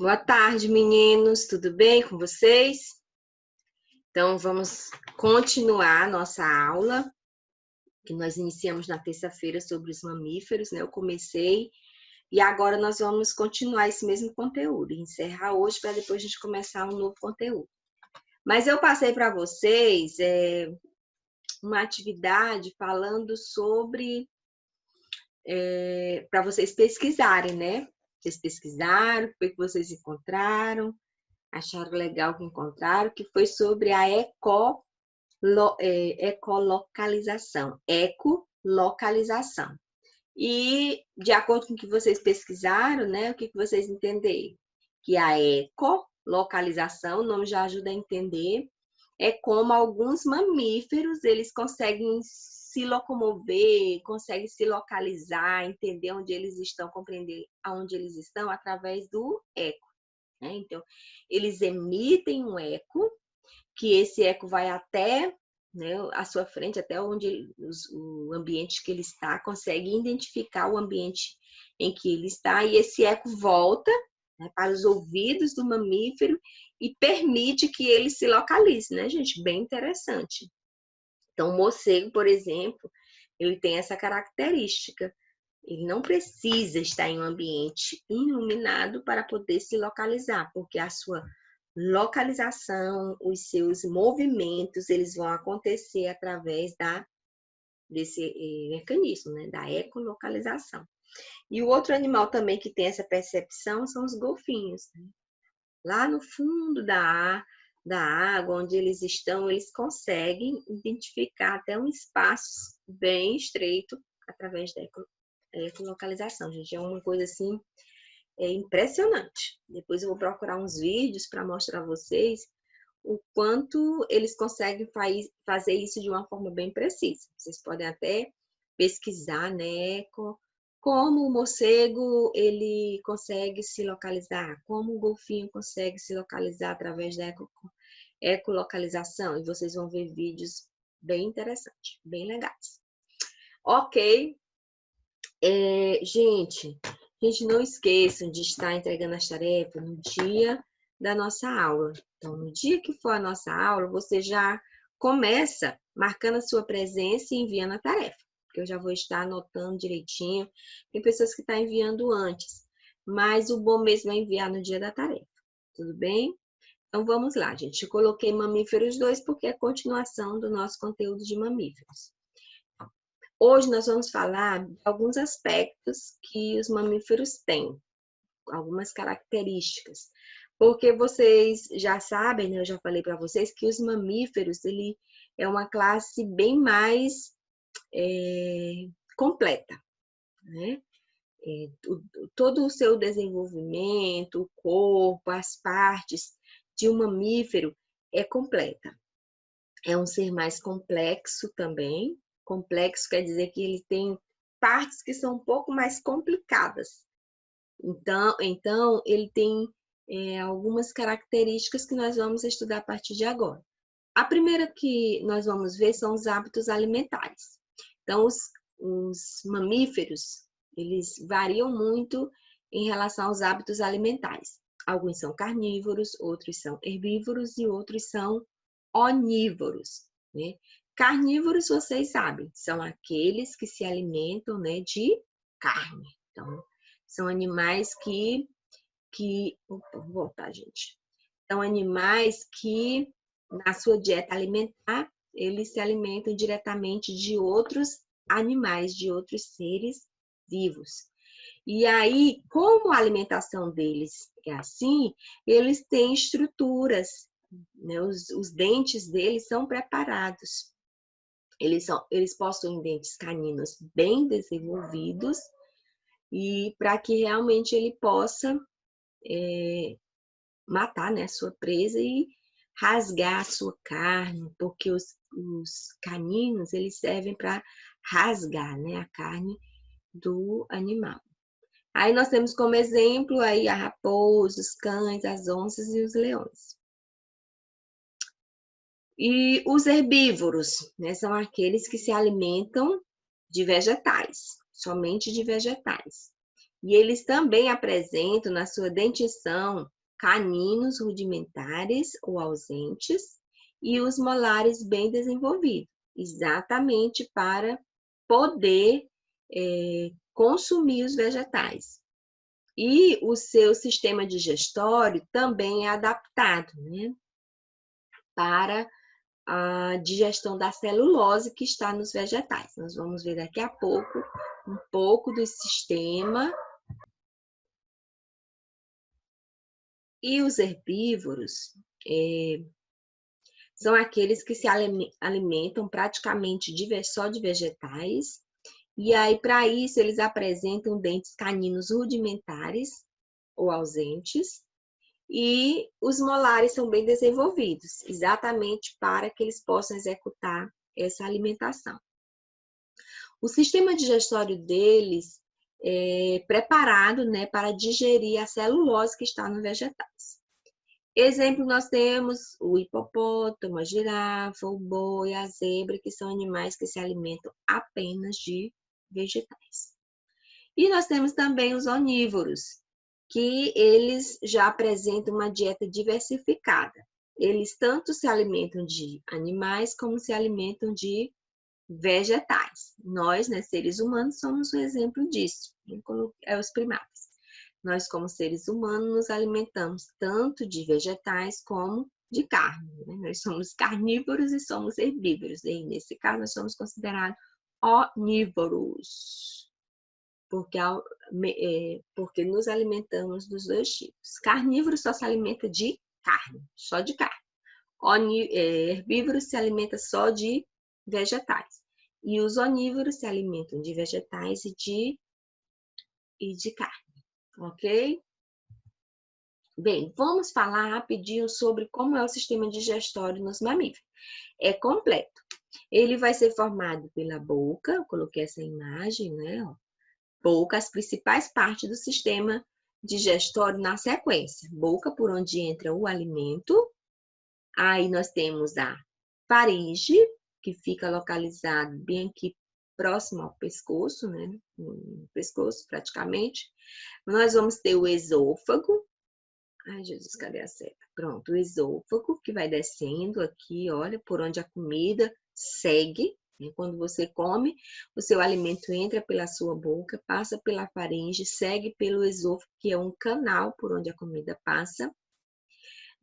Boa tarde, meninos. Tudo bem com vocês? Então, vamos continuar nossa aula, que nós iniciamos na terça-feira sobre os mamíferos, né? Eu comecei e agora nós vamos continuar esse mesmo conteúdo, encerrar hoje para depois a gente começar um novo conteúdo. Mas eu passei para vocês uma atividade falando sobre, para vocês pesquisarem, né? Vocês pesquisaram, o que vocês encontraram? Acharam legal que encontraram, que foi sobre a ecolocalização. Ecolocalização. E, de acordo com o que vocês pesquisaram, né, o que vocês entenderam? Que a ecolocalização, o nome já ajuda a entender, é como alguns mamíferos, eles conseguem se locomover, conseguem se localizar, entender onde eles estão, compreender aonde eles estão através do eco. Né? Então, eles emitem um eco, que esse eco vai até, né, a sua frente, até onde o ambiente que ele está, consegue identificar o ambiente em que ele está, e esse eco volta, né, para os ouvidos do mamífero e permite que ele se localize, né, gente? Bem interessante. Então, o morcego, por exemplo, ele tem essa característica. Ele não precisa estar em um ambiente iluminado para poder se localizar, porque a sua localização, os seus movimentos, eles vão acontecer através desse mecanismo, né, da ecolocalização. E o outro animal também que tem essa percepção são os golfinhos. Né? Lá no fundo da água, onde eles estão, eles conseguem identificar até um espaço bem estreito através da ecolocalização, gente. É uma coisa assim impressionante. Depois eu vou procurar uns vídeos para mostrar a vocês o quanto eles conseguem fazer isso de uma forma bem precisa. Vocês podem até pesquisar, né, como o morcego ele consegue se localizar, como o golfinho consegue se localizar através da ecolocalização, e vocês vão ver vídeos bem interessantes, bem legais. Ok, gente, não esqueçam de estar entregando as tarefas no dia da nossa aula. Então, no dia que for a nossa aula, você já começa marcando a sua presença e enviando a tarefa, porque eu já vou estar anotando direitinho. Tem pessoas que estão enviando antes, mas o bom mesmo é enviar no dia da tarefa. Tudo bem? Então, vamos lá, gente. Eu coloquei mamíferos 2 porque é a continuação do nosso conteúdo de mamíferos. Hoje nós vamos falar de alguns aspectos que os mamíferos têm, algumas características. Porque vocês já sabem, né, eu já falei para vocês que os mamíferos, ele é uma classe bem mais completa, né? Todo o seu desenvolvimento, o corpo, as partes de um mamífero é completa. É um ser mais complexo também. Complexo quer dizer que ele tem partes que são um pouco mais complicadas. Então ele tem algumas características que nós vamos estudar a partir de agora. A primeira que nós vamos ver são os hábitos alimentares. Então, os mamíferos, eles variam muito em relação aos hábitos alimentares. Alguns são carnívoros, outros são herbívoros e outros são onívoros. Né? Carnívoros, vocês sabem, são aqueles que se alimentam, né, de carne. Então, são animais vou voltar, gente. São animais que, na sua dieta alimentar, eles se alimentam diretamente de outros animais, de outros seres vivos. E aí, como a alimentação deles é assim, eles têm estruturas, né? Os dentes deles são preparados. Eles possuem dentes caninos bem desenvolvidos e para que realmente ele possa matar, né, a sua presa e rasgar a sua carne, porque os caninos eles servem para rasgar, né, a carne do animal. Aí nós temos como exemplo aí a raposa, os cães, as onças e os leões. E os herbívoros, né, são aqueles que se alimentam de vegetais, somente de vegetais. E eles também apresentam na sua dentição caninos rudimentares ou ausentes e os molares bem desenvolvidos, exatamente para poder consumir os vegetais. E o seu sistema digestório também é adaptado, né, para a digestão da celulose que está nos vegetais. Nós vamos ver daqui a pouco um pouco do sistema. E os herbívoros são aqueles que se alimentam praticamente só de vegetais. E aí, para isso, eles apresentam dentes caninos rudimentares ou ausentes. E os molares são bem desenvolvidos, exatamente para que eles possam executar essa alimentação. O sistema digestório deles é preparado, né, para digerir a celulose que está nos vegetais. Exemplo, nós temos o hipopótamo, a girafa, o boi, a zebra, que são animais que se alimentam apenas de vegetais. E nós temos também os onívoros, que eles já apresentam uma dieta diversificada. Eles tanto se alimentam de animais como se alimentam de vegetais. Nós, né, seres humanos, somos um exemplo disso, os primatas. Nós, como seres humanos, nos alimentamos tanto de vegetais como de carne, né? Nós somos carnívoros e somos herbívoros. E nesse caso, nós somos considerados onívoros, porque nos alimentamos dos dois tipos. Carnívoro só se alimenta de carne, só de carne. Herbívoro se alimenta só de vegetais. E os onívoros se alimentam de vegetais e de carne. Ok? Bem, vamos falar rapidinho sobre como é o sistema digestório nos mamíferos. É completo. Ele vai ser formado pela boca, eu coloquei essa imagem, né? Boca, as principais partes do sistema digestório na sequência. Boca, por onde entra o alimento. Aí nós temos a faringe, que fica localizado bem aqui próximo ao pescoço, né? No pescoço, praticamente. Nós vamos ter o esôfago. Ai, Jesus, cadê a seta? Pronto, o esôfago, que vai descendo aqui, olha, por onde a comida segue. Quando você come, o seu alimento entra pela sua boca, passa pela faringe, segue pelo esôfago, que é um canal por onde a comida passa.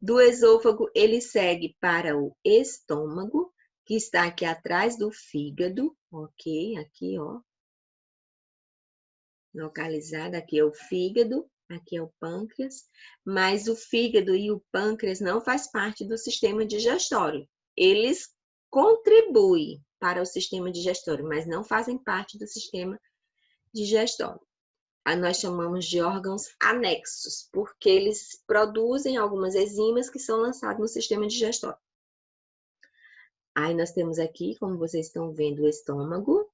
Do esôfago, ele segue para o estômago, que está aqui atrás do fígado, ok? Aqui, ó. Localizado, aqui é o fígado, aqui é o pâncreas. Mas o fígado e o pâncreas não faz parte do sistema digestório. Eles contribuem para o sistema digestório, mas não fazem parte do sistema digestório. Aí nós chamamos de órgãos anexos, porque eles produzem algumas enzimas que são lançadas no sistema digestório. Aí nós temos aqui, como vocês estão vendo, o estômago,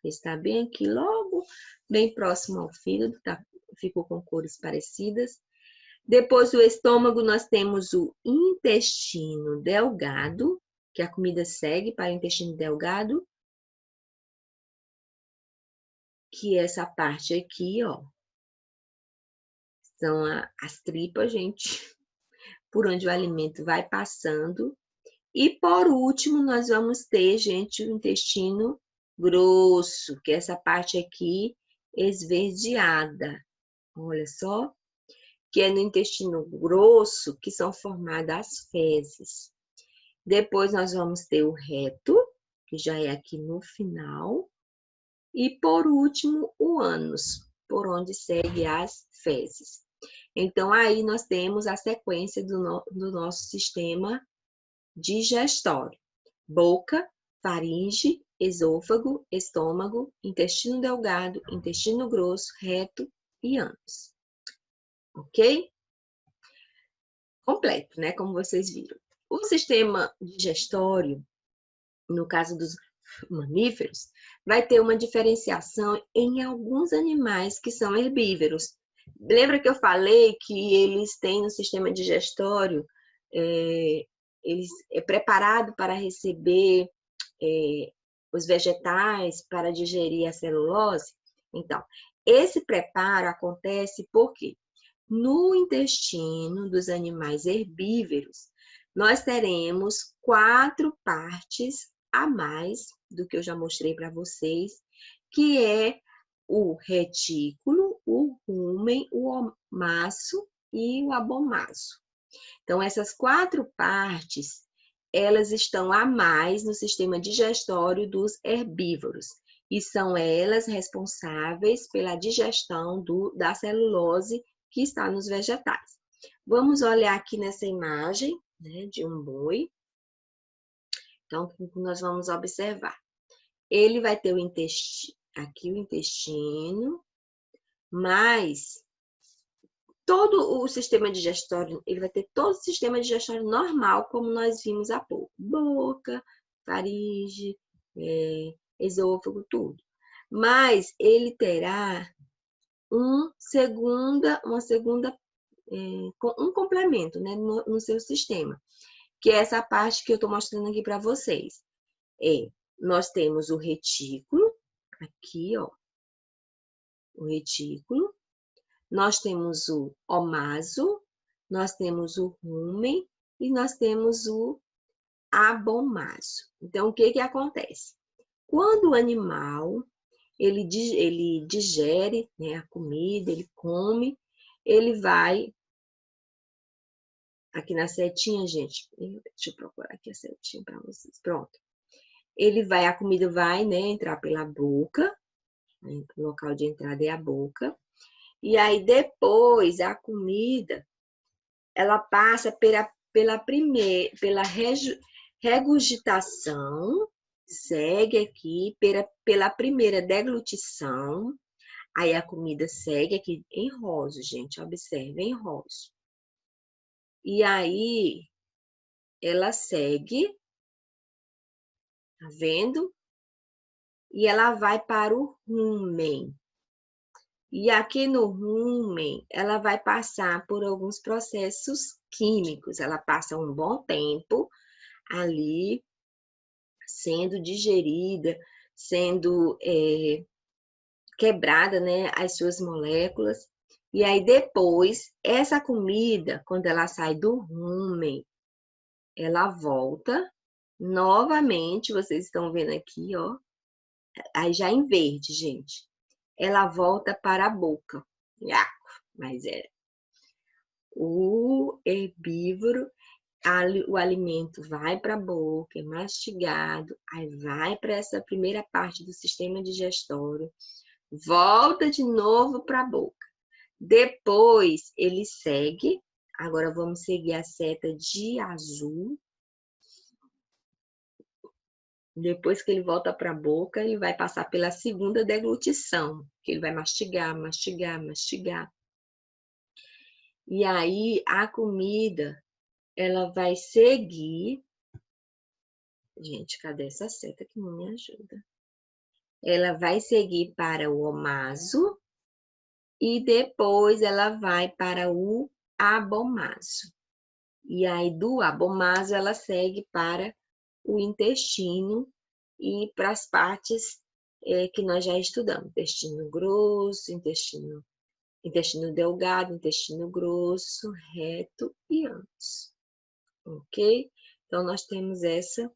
que está bem aqui logo, bem próximo ao fígado, tá? Ficou com cores parecidas. Depois do estômago, nós temos o intestino delgado, que a comida segue para o intestino delgado, que é essa parte aqui, ó. São as tripas, gente, por onde o alimento vai passando. E por último, nós vamos ter, gente, o intestino grosso, que é essa parte aqui esverdeada. Olha só, que é no intestino grosso que são formadas as fezes. Depois nós vamos ter o reto, que já é aqui no final. E por último, o ânus, por onde segue as fezes. Então, aí nós temos a sequência do nosso sistema digestório: boca, faringe, esôfago, estômago, intestino delgado, intestino grosso, reto e ânus. Ok? Completo, né? Como vocês viram. O sistema digestório, no caso dos mamíferos, vai ter uma diferenciação em alguns animais que são herbívoros. Lembra que eu falei que eles têm no sistema digestório, eles é preparado para receber os vegetais, para digerir a celulose? Então, esse preparo acontece porque no intestino dos animais herbívoros, nós teremos 4 partes a mais do que eu já mostrei para vocês, que é o retículo, o rumen, o omaço e o abomaço. Então, essas 4 partes, elas estão a mais no sistema digestório dos herbívoros e são elas responsáveis pela digestão da celulose que está nos vegetais. Vamos olhar aqui nessa imagem, né, de um boi. Então, o que nós vamos observar? Ele vai ter o intestino, aqui o intestino, mas todo o sistema digestório, ele vai ter todo o sistema digestório normal, como nós vimos há pouco. Boca, faringe, esôfago, tudo. Mas ele terá um complemento, né, no seu sistema, que é essa parte que eu estou mostrando aqui para vocês. Nós temos o retículo, aqui, ó, o retículo. Nós temos o omaso, nós temos o rumen e nós temos o abomaso. Então, o que que acontece? Quando o animal, ele digere, né, a comida, ele come, ele vai... Aqui na setinha, gente, deixa eu procurar aqui a setinha para vocês. Pronto. A comida vai, né, entrar pela boca, né, o local de entrada é a boca. E aí, depois, a comida, ela passa pela regurgitação, segue aqui pela primeira deglutição, aí a comida segue aqui em rosa, gente, observe, em rosa. E aí, ela segue, tá vendo? E ela vai para o rumen. E aqui no rumen, ela vai passar por alguns processos químicos. Ela passa um bom tempo ali, sendo digerida, sendo quebrada, né, as suas moléculas. E aí depois, essa comida, quando ela sai do rumen, ela volta novamente, vocês estão vendo aqui, ó, aí já em verde, gente. Ela volta para a boca. Mas o herbívoro, o alimento vai para a boca, é mastigado, aí vai para essa primeira parte do sistema digestório, volta de novo para a boca. Depois ele segue, agora vamos seguir a seta de azul. Depois que ele volta para a boca, ele vai passar pela segunda deglutição, que ele vai mastigar, mastigar, mastigar. E aí a comida, ela vai seguir. Gente, cadê essa seta que não me ajuda? Ela vai seguir para o omaso e depois ela vai para o abomaso. E aí do abomaso ela segue para o intestino e para as partes que nós já estudamos. Intestino grosso, intestino delgado, intestino grosso, reto e ânus. Ok? Então, nós temos essa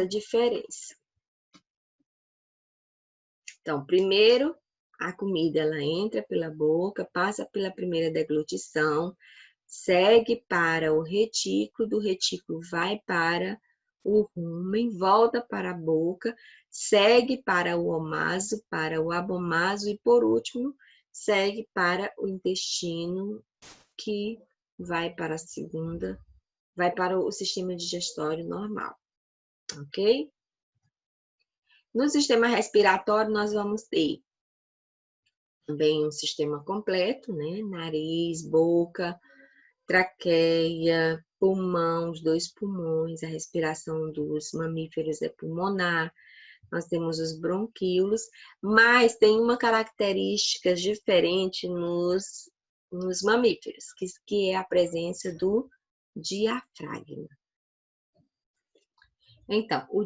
diferença. Então, primeiro, a comida ela entra pela boca, passa pela primeira deglutição, segue para o retículo, do retículo vai para o rumen, volta para a boca, segue para o omaso, para o abomaso e, por último, segue para o intestino, que vai para a segunda, vai para o sistema digestório normal, ok? No sistema respiratório, nós vamos ter também um sistema completo, né? Nariz, boca, traqueia, pulmão, os 2 pulmões, a respiração dos mamíferos é pulmonar, nós temos os bronquíolos, mas tem uma característica diferente nos mamíferos, que é a presença do diafragma. Então, o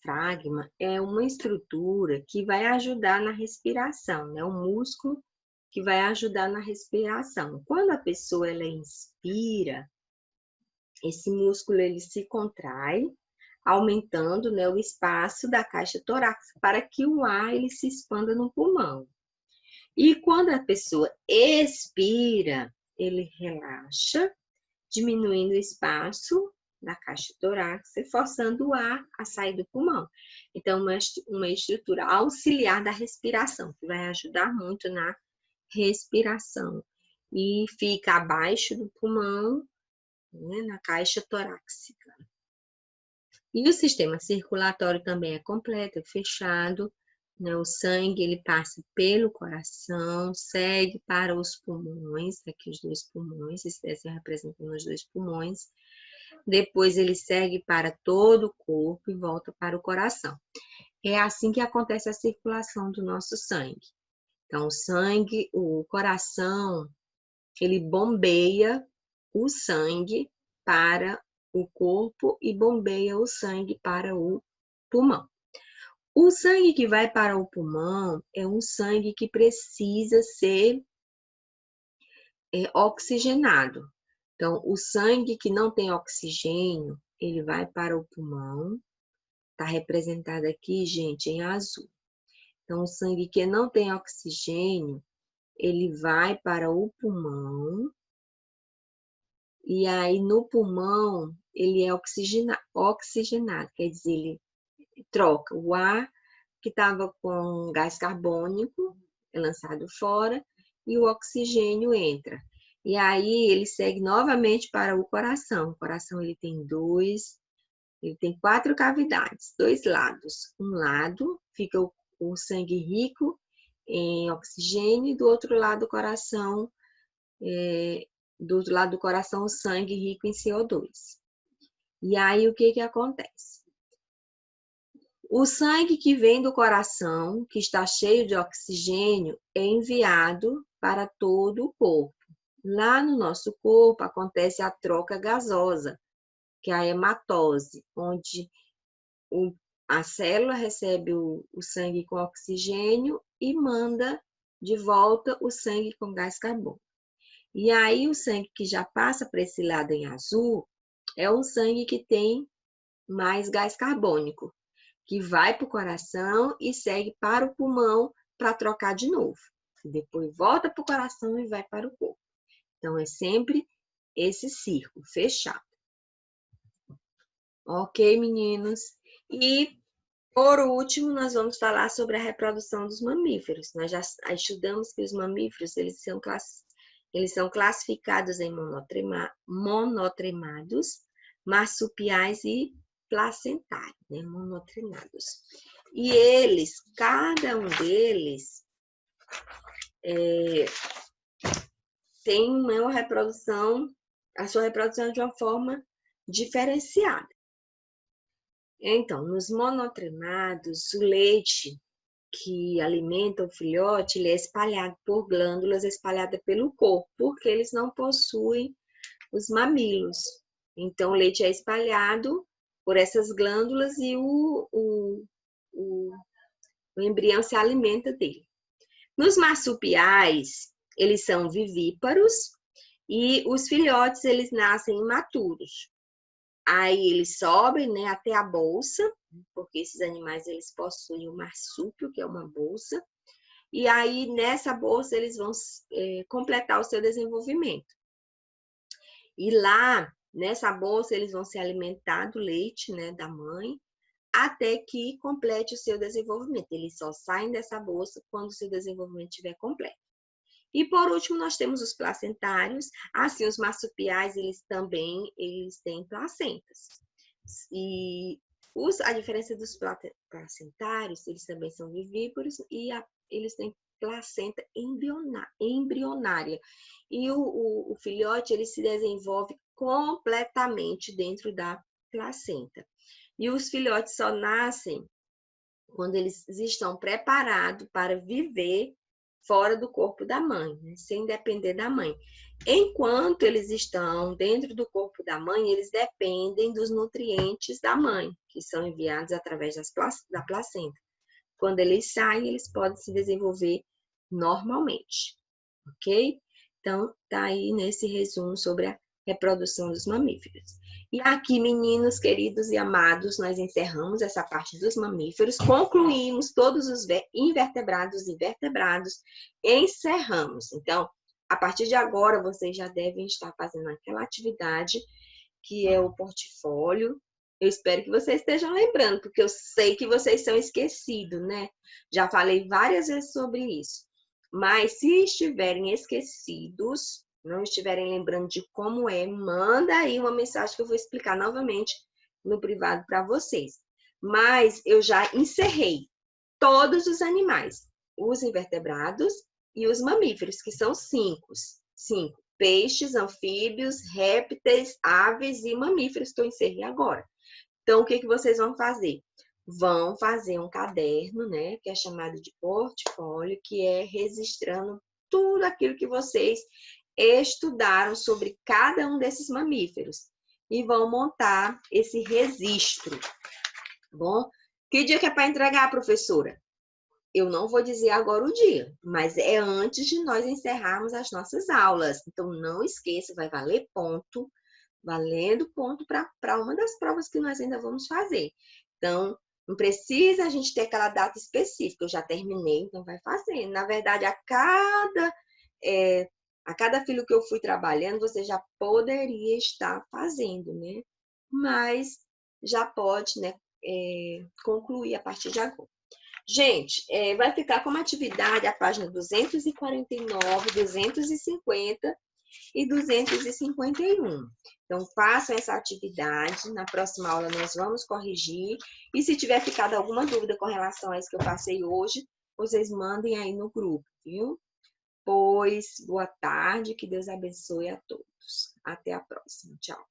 diafragma é uma estrutura que vai ajudar na respiração, né? Um músculo que vai ajudar na respiração. Quando a pessoa ela inspira, esse músculo ele se contrai, aumentando, né, o espaço da caixa torácica para que o ar ele se expanda no pulmão. E quando a pessoa expira, ele relaxa, diminuindo o espaço da caixa torácica, forçando o ar a sair do pulmão. Então, uma estrutura auxiliar da respiração, que vai ajudar muito na respiração. E fica abaixo do pulmão, né, na caixa torácica. E o sistema circulatório também é completo, é fechado, né? O sangue ele passa pelo coração, segue para os pulmões, aqui os dois pulmões, esse desenho representando os dois pulmões. Depois ele segue para todo o corpo e volta para o coração. É assim que acontece a circulação do nosso sangue. Então, o sangue, o coração, ele bombeia o sangue para o corpo e bombeia o sangue para o pulmão. O sangue que vai para o pulmão é um sangue que precisa ser oxigenado. Então, o sangue que não tem oxigênio, ele vai para o pulmão. Está representado aqui, gente, em azul. Então, o sangue que não tem oxigênio, ele vai para o pulmão. E aí, no pulmão, ele é oxigenado, quer dizer, ele troca o ar que estava com gás carbônico, é lançado fora, e o oxigênio entra. E aí, ele segue novamente para o coração. O coração, ele tem 4 cavidades, 2 lados. Um lado fica o sangue rico em oxigênio, e do outro lado, o coração o sangue rico em CO2. E aí, o que acontece? O sangue que vem do coração, que está cheio de oxigênio, é enviado para todo o corpo. Lá no nosso corpo acontece a troca gasosa, que é a hematose, onde a célula recebe o sangue com oxigênio e manda de volta o sangue com gás carbônico. E aí, o sangue que já passa para esse lado em azul é um sangue que tem mais gás carbônico, que vai para o coração e segue para o pulmão para trocar de novo. Depois volta para o coração e vai para o corpo. Então, é sempre esse círculo fechado. Ok, meninos? E, por último, nós vamos falar sobre a reprodução dos mamíferos. Nós já estudamos que os mamíferos eles são classificados em monotremados, marsupiais e placentários, né? Monotremados. E eles, cada um deles, tem uma reprodução, a sua reprodução de uma forma diferenciada. Então, nos monotremados, o leite que alimenta o filhote, ele é espalhado por glândulas espalhadas pelo corpo, porque eles não possuem os mamilos. Então, o leite é espalhado por essas glândulas e o embrião se alimenta dele. Nos marsupiais, eles são vivíparos e os filhotes, eles nascem imaturos. Aí eles sobem, né, até a bolsa, porque esses animais eles possuem o marsúpio, que é uma bolsa, e aí nessa bolsa eles vão completar o seu desenvolvimento. E lá, nessa bolsa, eles vão se alimentar do leite, né, da mãe, até que complete o seu desenvolvimento. Eles só saem dessa bolsa quando o seu desenvolvimento estiver completo. E por último, nós temos os placentários. Assim, os marsupiais, eles têm placentas. E a diferença dos placentários, eles também são vivíparos e eles têm placenta embrionária. E o filhote, ele se desenvolve completamente dentro da placenta. E os filhotes só nascem quando eles estão preparados para viver fora do corpo da mãe, né? Sem depender da mãe. Enquanto eles estão dentro do corpo da mãe, eles dependem dos nutrientes da mãe, que são enviados através da placenta. Quando eles saem, eles podem se desenvolver normalmente, ok? Então, tá aí nesse resumo sobre a reprodução dos mamíferos. E aqui, meninos queridos e amados, nós encerramos essa parte dos mamíferos, concluímos todos os invertebrados e vertebrados, encerramos. Então, a partir de agora, vocês já devem estar fazendo aquela atividade que é o portfólio. Eu espero que vocês estejam lembrando, porque eu sei que vocês são esquecidos, né? Já falei várias vezes sobre isso. Mas se estiverem esquecidos, não estiverem lembrando de como é, manda aí uma mensagem que eu vou explicar novamente no privado para vocês. Mas eu já encerrei todos os animais, os invertebrados e os mamíferos, que são 5. 5. Peixes, anfíbios, répteis, aves e mamíferos que eu encerrei agora. Então, o que vocês vão fazer? Vão fazer um caderno, né, que é chamado de portfólio, que é registrando tudo aquilo que vocês estudaram sobre cada um desses mamíferos e vão montar esse registro, tá bom? Que dia que é para entregar, professora? Eu não vou dizer agora o dia, mas é antes de nós encerrarmos as nossas aulas. Então, não esqueça, vai valer ponto, valendo ponto para uma das provas que nós ainda vamos fazer. Então, não precisa a gente ter aquela data específica. Eu já terminei, então vai fazendo. Na verdade, a cada filho que eu fui trabalhando, você já poderia estar fazendo, né? Mas já pode, né, concluir a partir de agora. Gente, vai ficar como atividade a página 249, 250 e 251. Então, façam essa atividade. Na próxima aula, nós vamos corrigir. E se tiver ficado alguma dúvida com relação a isso que eu passei hoje, vocês mandem aí no grupo, viu? Pois, boa tarde, que Deus abençoe a todos. Até a próxima. Tchau.